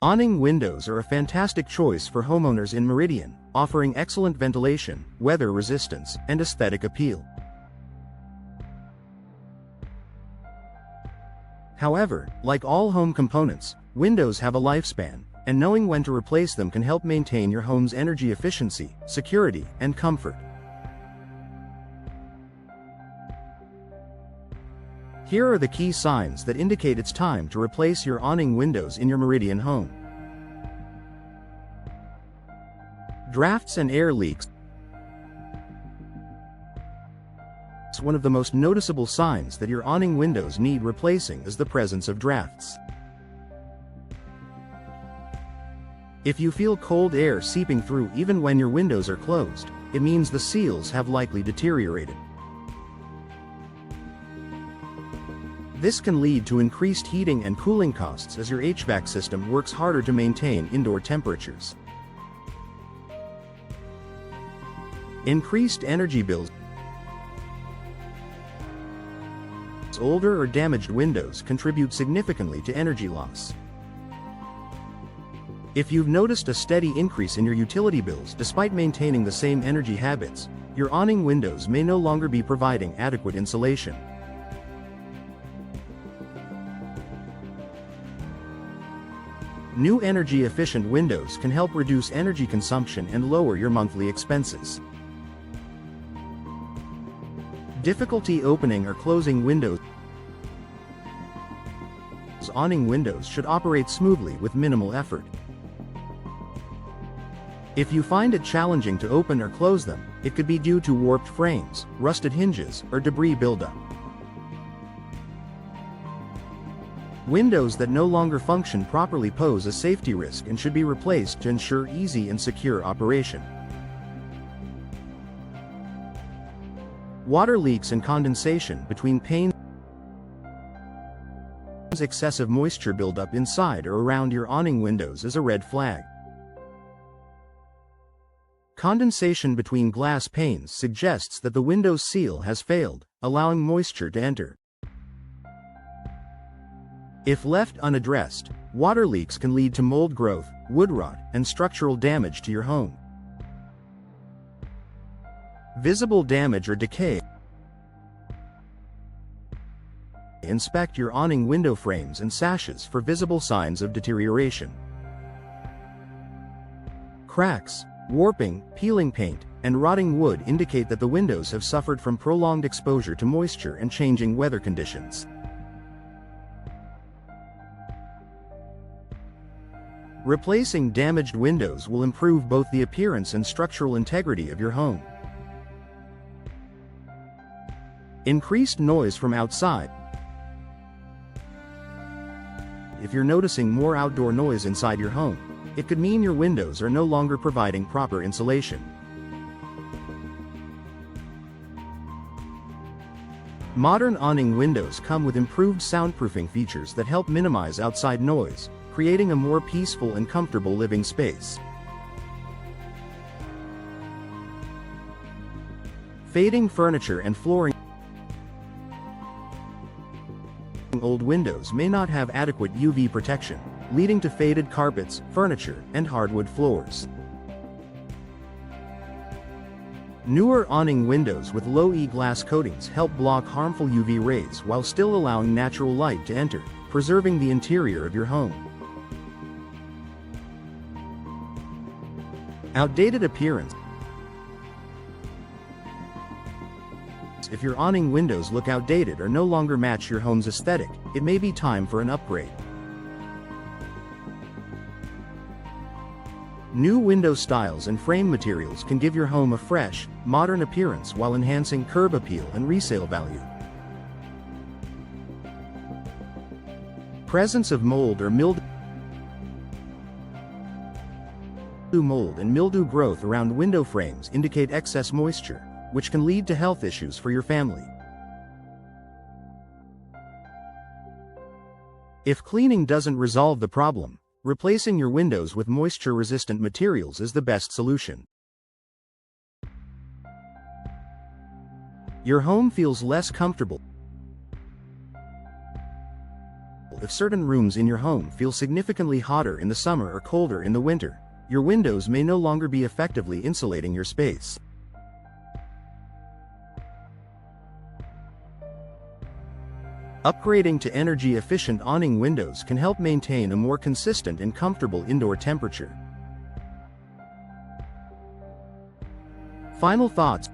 Awning windows are a fantastic choice for homeowners in Meridian, offering excellent ventilation, weather resistance, and aesthetic appeal. However, like all home components, windows have a lifespan, and knowing when to replace them can help maintain your home's energy efficiency, security, and comfort. Here are the key signs that indicate it's time to replace your awning windows in your Meridian home. Drafts and air leaks. One of the most noticeable signs that your awning windows need replacing is the presence of drafts. If you feel cold air seeping through even when your windows are closed, it means the seals have likely deteriorated. This can lead to increased heating and cooling costs as your HVAC system works harder to maintain indoor temperatures. Increased energy bills. Older or damaged windows contribute significantly to energy loss. If you've noticed a steady increase in your utility bills despite maintaining the same energy habits, your awning windows may no longer be providing adequate insulation. New energy-efficient windows can help reduce energy consumption and lower your monthly expenses. Difficulty opening or closing windows. Awning windows should operate smoothly with minimal effort. If you find it challenging to open or close them, it could be due to warped frames, rusted hinges, or debris buildup. Windows that no longer function properly pose a safety risk and should be replaced to ensure easy and secure operation. Water leaks and condensation between panes. Excessive moisture buildup inside or around your awning windows is a red flag. Condensation between glass panes suggests that the window's seal has failed, allowing moisture to enter. If left unaddressed, water leaks can lead to mold growth, wood rot, and structural damage to your home. Visible damage or decay. Inspect your awning window frames and sashes for visible signs of deterioration. Cracks, warping, peeling paint, and rotting wood indicate that the windows have suffered from prolonged exposure to moisture and changing weather conditions. Replacing damaged windows will improve both the appearance and structural integrity of your home. Increased noise from outside. If you're noticing more outdoor noise inside your home, it could mean your windows are no longer providing proper insulation. Modern awning windows come with improved soundproofing features that help minimize outside noise, creating a more peaceful and comfortable living space. Fading furniture and flooring. Old windows may not have adequate UV protection, leading to faded carpets, furniture, and hardwood floors. Newer awning windows with low E-glass coatings help block harmful UV rays while still allowing natural light to enter, preserving the interior of your home. Outdated appearance. If your awning windows look outdated or no longer match your home's aesthetic, it may be time for an upgrade. New window styles and frame materials can give your home a fresh, modern appearance while enhancing curb appeal and resale value. Presence of mold or mildew. Mold and mildew growth around window frames indicate excess moisture, which can lead to health issues for your family. If cleaning doesn't resolve the problem, replacing your windows with moisture-resistant materials is the best solution. Your home feels less comfortable if certain rooms in your home feel significantly hotter in the summer or colder in the winter. Your windows may no longer be effectively insulating your space. Upgrading to energy-efficient awning windows can help maintain a more consistent and comfortable indoor temperature. Final thoughts.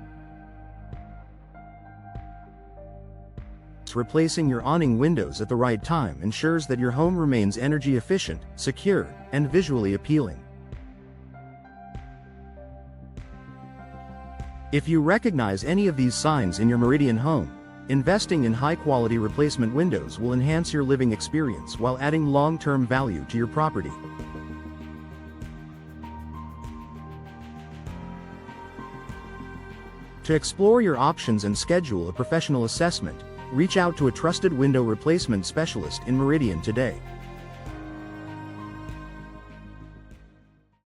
Replacing your awning windows at the right time ensures that your home remains energy efficient, secure, and visually appealing. If you recognize any of these signs in your Meridian home, investing in high-quality replacement windows will enhance your living experience while adding long-term value to your property. To explore your options and schedule a professional assessment, reach out to a trusted window replacement specialist in Meridian today.